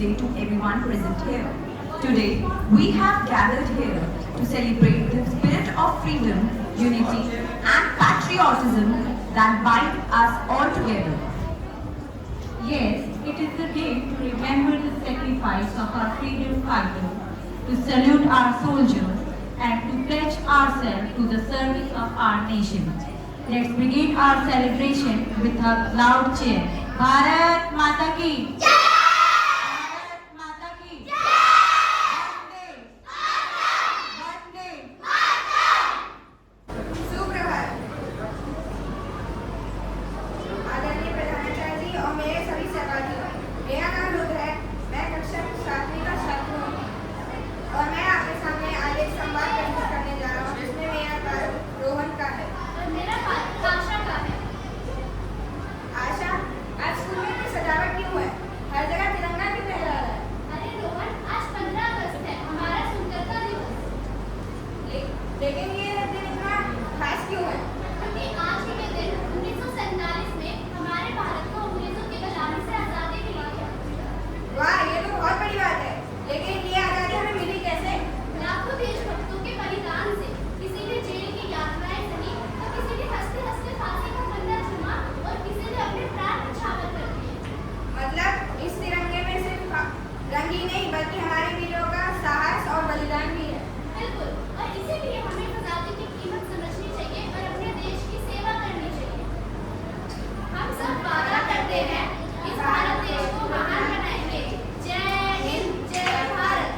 Day to everyone present here. Today, we have gathered here to celebrate the spirit of freedom, unity, and patriotism that bind us all together. Yes, it is the day to remember the sacrifice of our freedom fighters, to salute our soldiers, and to pledge ourselves to the service of our nation. Let's begin our celebration with a loud cheer. Bharat Mata ki Jai! Bharat Mata ki Jai! Vande Mataram! सुप्रभात। आदरणीय प्रधानाचार्य जी और मेरे सभी सहपाठियों, मेरा नाम रुद्र है। मैं कक्षा 7वीं का छात्र हूँ और मैं आपके सामने आज एक संवाद प्रस्तुत करने जा रहा हूँ जिसमें मेरा कार्य रोहन का है और मेरा कार्य आशा का है। आशा, आज स्कूल में इतनी सजावट क्यों है? हर जगह तिरंगा क्यों लहरा रहा है? अरे रोहन, आज 15 अगस्त है, हमारा स्वतंत्रता दिवस। लेकिन ये दिन इतना खास क्यों है? क्योंकि आज ही के दिन 1947 में हमारे भारत को अंग्रेजों की गुलामी से आजादी मिली है। वाह, ये तो बहुत बड़ी बात है। लेकिन ये आजादी हमें मिली कैसे? लाखों देशभक्तों के बलिदान से। किसी ने जेल की यातनाएं सही, तो किसी ने हंसते हंसते फांसी का फंदा चूमा और किसी ने अपने प्राण न्यौछावर कर दिए। मतलब इस तिरंगे में सिर्फ रंग ही नहीं बल्कि हमारे वीरों का साहस और बलिदान भी है। बिल्कुल, और इसीलिए हमें आजादी की कीमत समझनी चाहिए और अपने देश की सेवा करनी चाहिए। हम सब वादा करते हैं, इस भारत देश को महान बनाएंगे। जय हिंद, जय Bharat.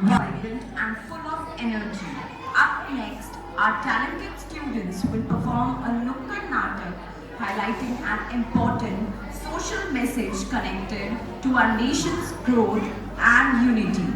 Vibrant and full of energy. Up next, our talented students will perform a Nukkad Natak highlighting an important social message connected to our nation's growth and unity.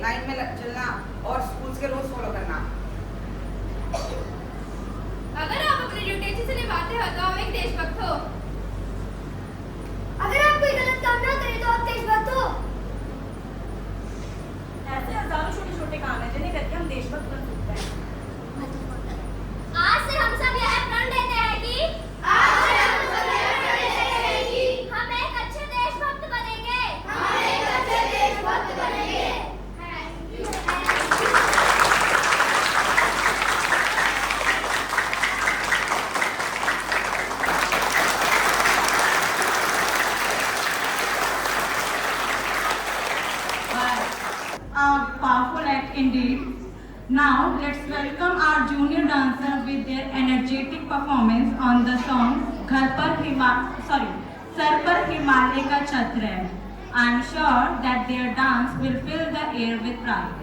Line में चलना और स्कूल्स के रूल्स फॉलो करना। अगर आप अपनी duty अच्छे से निभाते हो तो आप एक देशभक्त हो। अगर आप कोई गलत काम ना करें तो आप देशभक्त हो। ऐसे हजारों छोटे छोटे काम हैं जिन्हें करके हम देशभक्त बन सकते हैं। आज से हम सब यह प्रण लेते हैं कि हम एक अच्छे देशभक्त बनेंगे। A powerful act indeed. Now let's welcome our junior dancer with their energetic performance on the song Sar par Himalay ka Chhat hai. I am sure that their dance will fill the air with pride.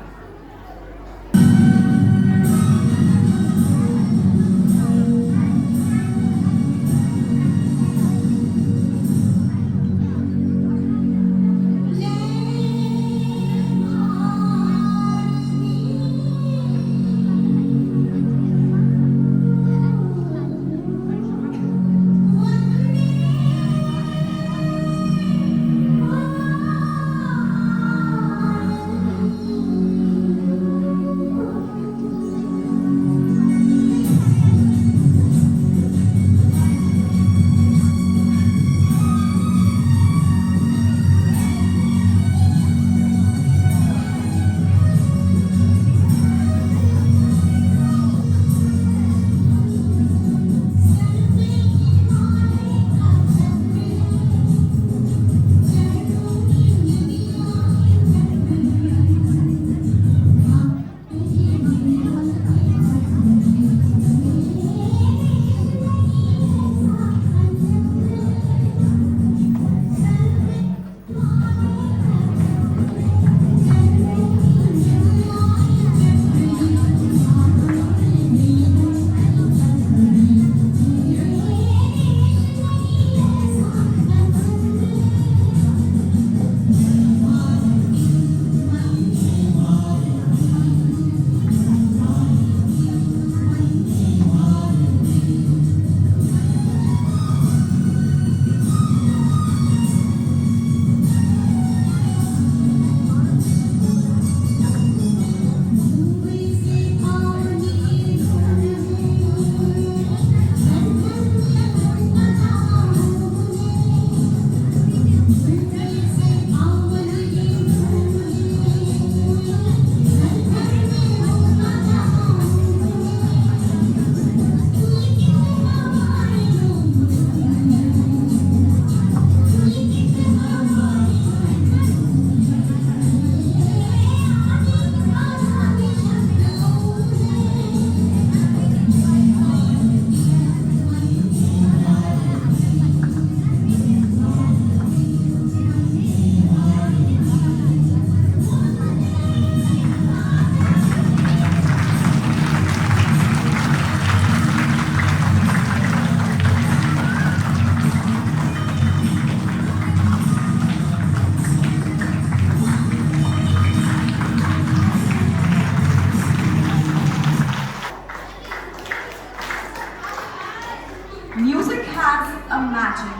Music has a magic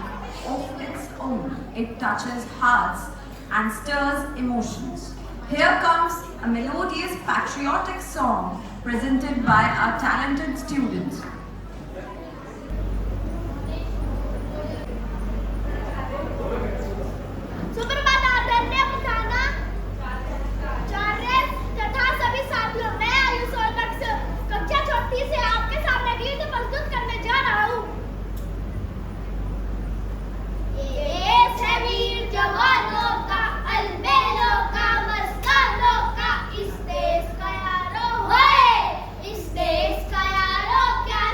of its own. It touches hearts and stirs emotions. Here comes a melodious patriotic song presented by our talented students. सुप्रभात आदरणीय प्रधानाचार्य तथा सभी साथियों, मैं आयुष और लक्ष्य कक्षा चौथी से आपके सामने गीत प्रस्तुत करने जा रहा हूँ। ये वीर जवानों का, अलबेलों का, मस्तानों का, इस देश का यारो है, इस देश का यारो क्या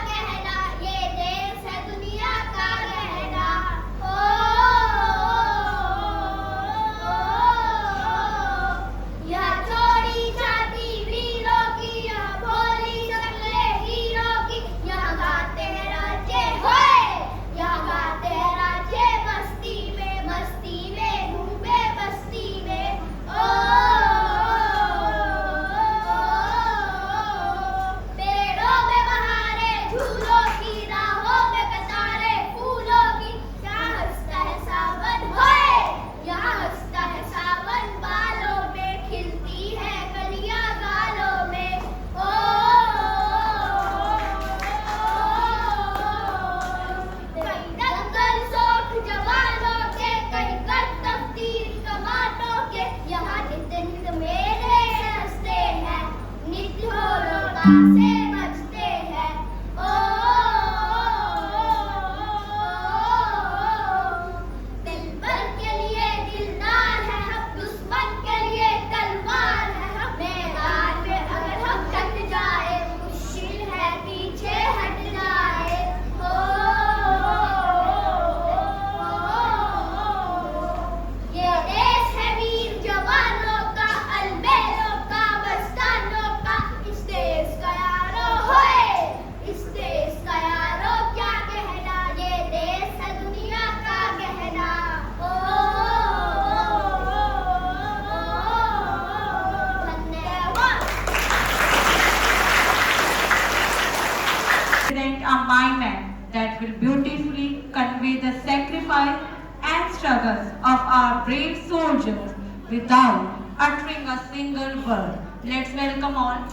struggles of our brave soldiers without uttering a single word. Let's welcome all.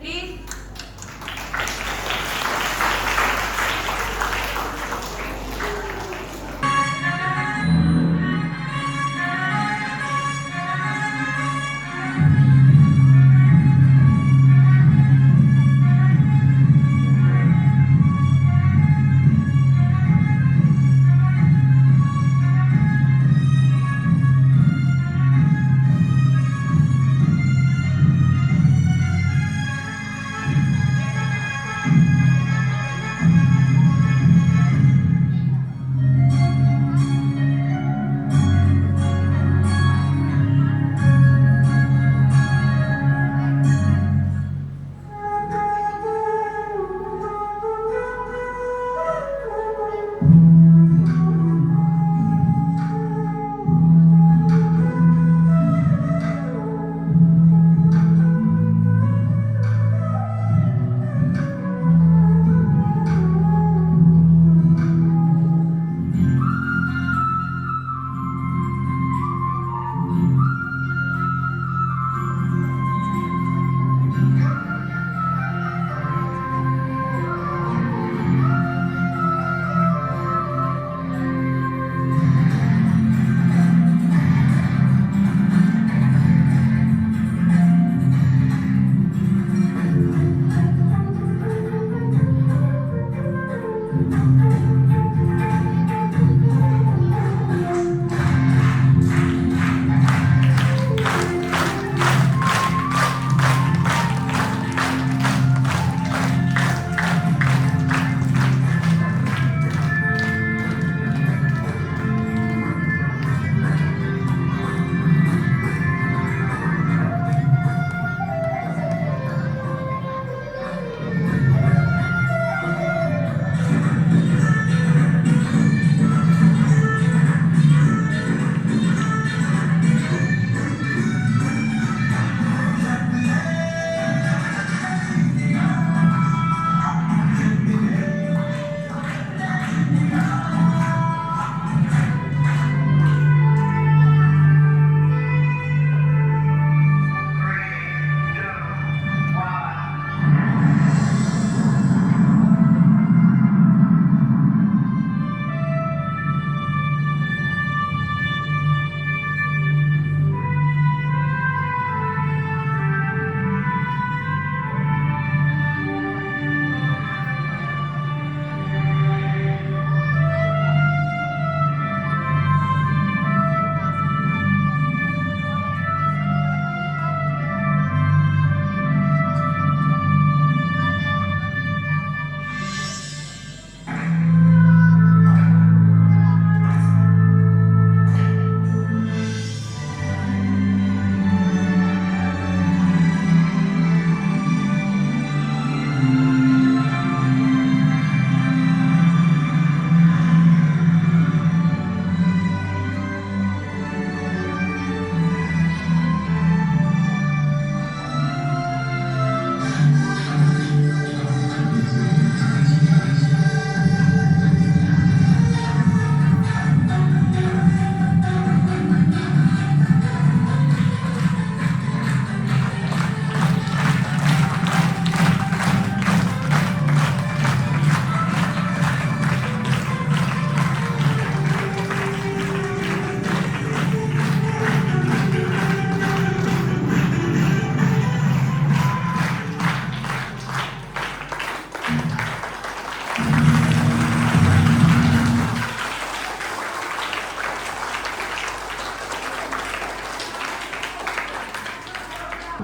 Please.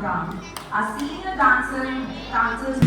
round. Our senior dancers.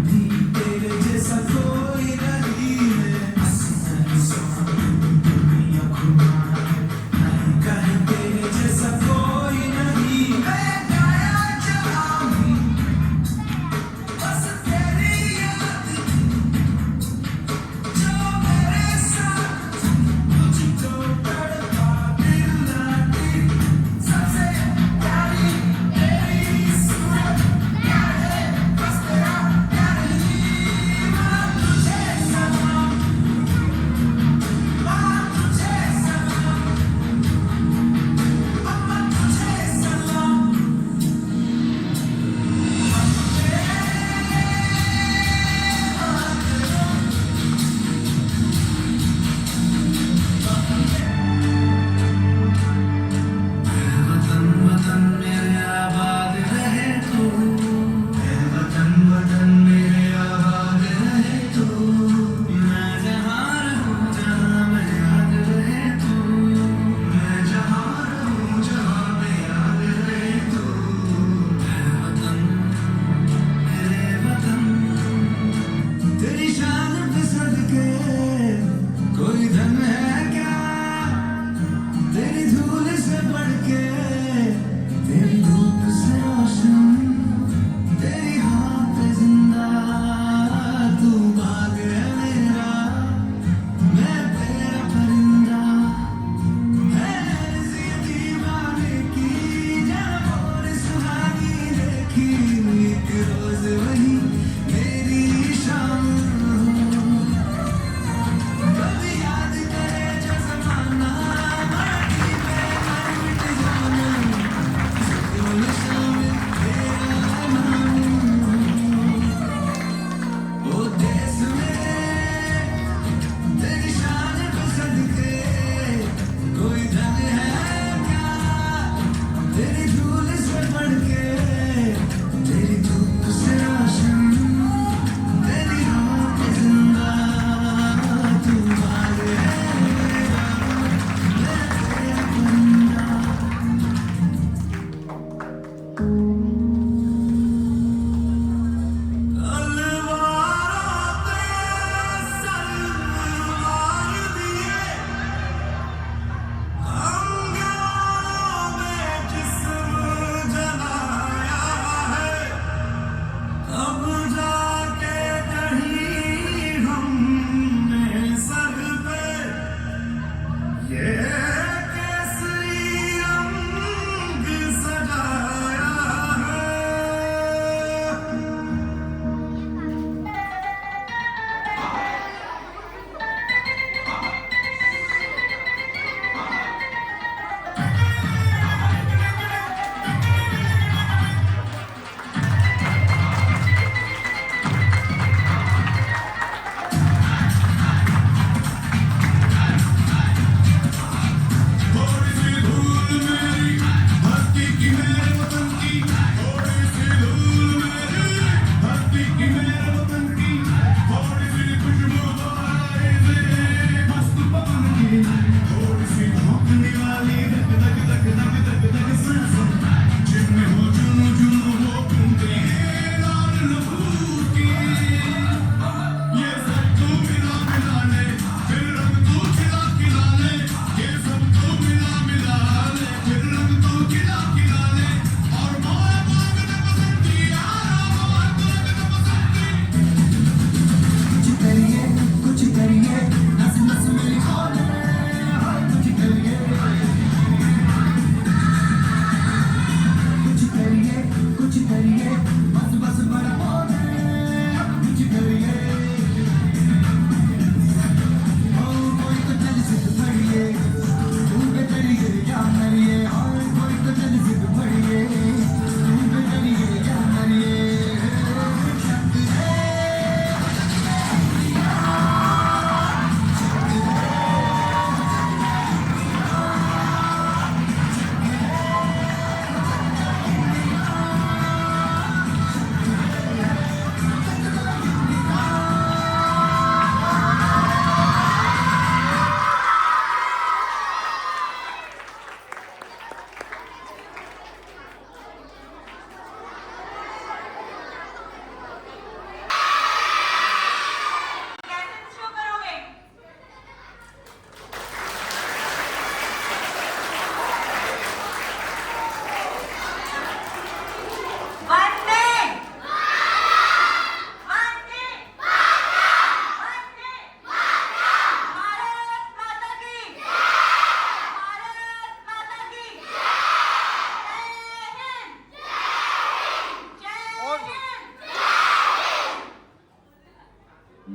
The ये केसरी रंग सजाया है। थोड़ी सी धूल मेरी धरती की मेरे वतन की, थोड़ी सी धूल मेरी धरती की मेरे वतन की, थोड़ी सी खुशबू बहार से मस्त पवन की, थोड़ी सी झोंकने वाली धक धक धक धक धक धक सांसों, जिनमें हो जुनू जुनू वो कुंदरी लाल लहू की। ये सब तू मिला मिला ले, फिर रंग तू खिला खिला ले, ये सब तू मिला मिला ले, फिर रंग तू खिला खिला ले, और मोए मांगने बसंती यारा मोए मांगने बसंती। कुछ करिए नस नस मेरी खोल ले, कुछ करिए बस बस बड़ा बोले, कुछ करिए कोई तो चल सिद्ध पड़िए, तू पे चलिए या मरिए, कोई तो चल सिद्ध पड़िए, तू पे चलिए या मरिए। कैसे शुरू करोगे? वंदे वंदे वंदे भारत माता की, भारत माता की जय हिंद, जय Hind.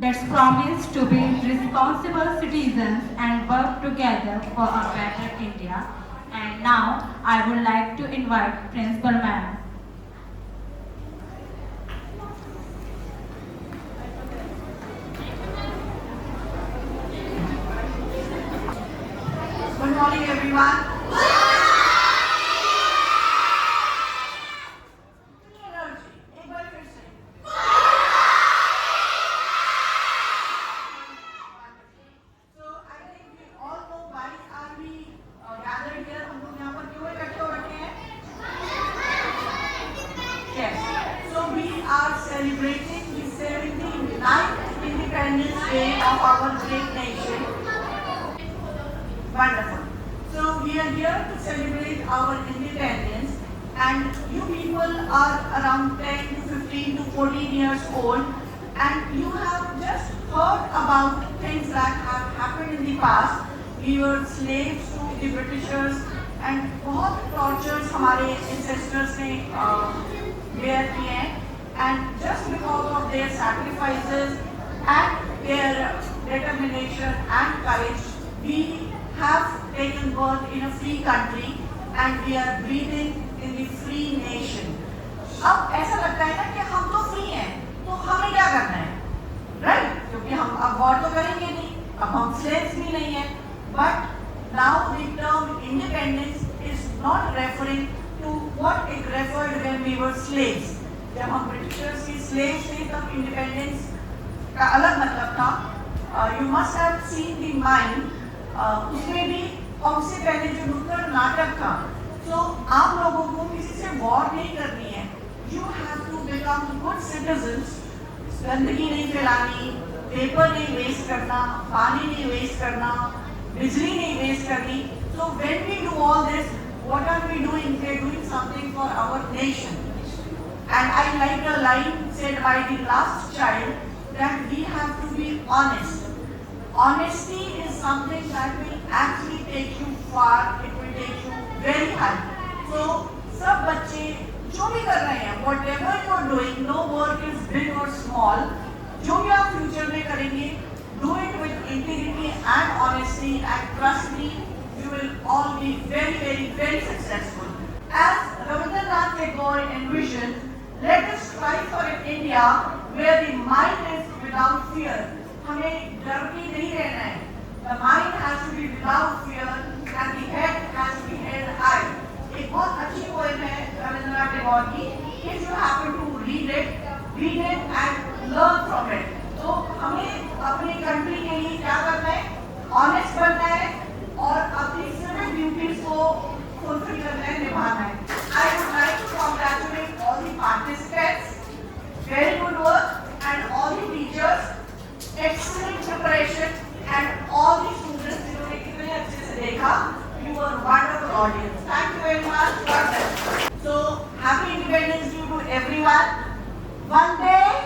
Let's promise to be responsible citizens and work together for a better India. And now I would like to invite Principal Ma'am. Good morning, everyone. एक बार फिर से। So I think we all know why are we gathered here. हम लोग यहाँ पर क्यों इकट्ठे हो रखे हैं? Yes. So we are celebrating the 79th Independence Day of our great nation. Wonderful. So we are here to celebrate our independence, and you people are around 10 to 15 to 14 years old, and you have just heard about things that have happened in the past. We were slaves to the Britishers, and बहुत tortures हमारे ancestors ने bear किए हैं, and just because of their sacrifices and their determination and courage, we have taken birth in a free country and we are breathing in the free nation. अब ऐसा लगता है ना कि हम तो free हैं, तो हमें क्या करना है, right? क्योंकि हम अब war तो करेंगे नहीं, अब हम slaves भी नहीं हैं. But now the term independence is not referring to what it referred when we were slaves. जब हम Britishers की slaves थे तब independence का अलग मतलब था. You must have seen the mime. उसमें भी और उससे पहले जो नुक्कड़ नाटक था, तो आप लोगों को किसी से वॉर नहीं करनी है. You have to become good citizens. गंदगी नहीं फैलानी, पेपर नहीं वेस्ट करना, पानी नहीं वेस्ट करना, बिजली नहीं वेस्ट करनी. So when we do all this, what are we doing? We are doing something for our nation. And I like a line said by the last child that we have to be honest. Honesty is something that will actually far, it will take you very high. So, सब बच्चे जो भी कर रहे हैं, whatever you are doing, no work is big or small. जो भी आप फ्यूचर में करेंगे, do it with integrity and honesty, and trust me, you will all be very, very, very successful. As Rabindranath Tagore envisioned, let us strive for an India where the mind is without fear. हमें डर के नहीं रहना है. The mind has to be without fear and the head has to be held high. एक बहुत अच्छी poem है रविंद्रनाथ टैगोर की. If you happen to read it and learn from it. तो हमें अपनी कंट्री के लिए क्या करना है? Honest बनना है और अपनी civic duties को fulfill करना है, निभाना है. I would like to congratulate all the participants. Very good work, and all the teachers. Excellent preparation, and all the students जिन्होंने कितने अच्छे से देखा. You were wonderful audience. Thank you very much. God bless. So happy Independence Day to everyone. One day.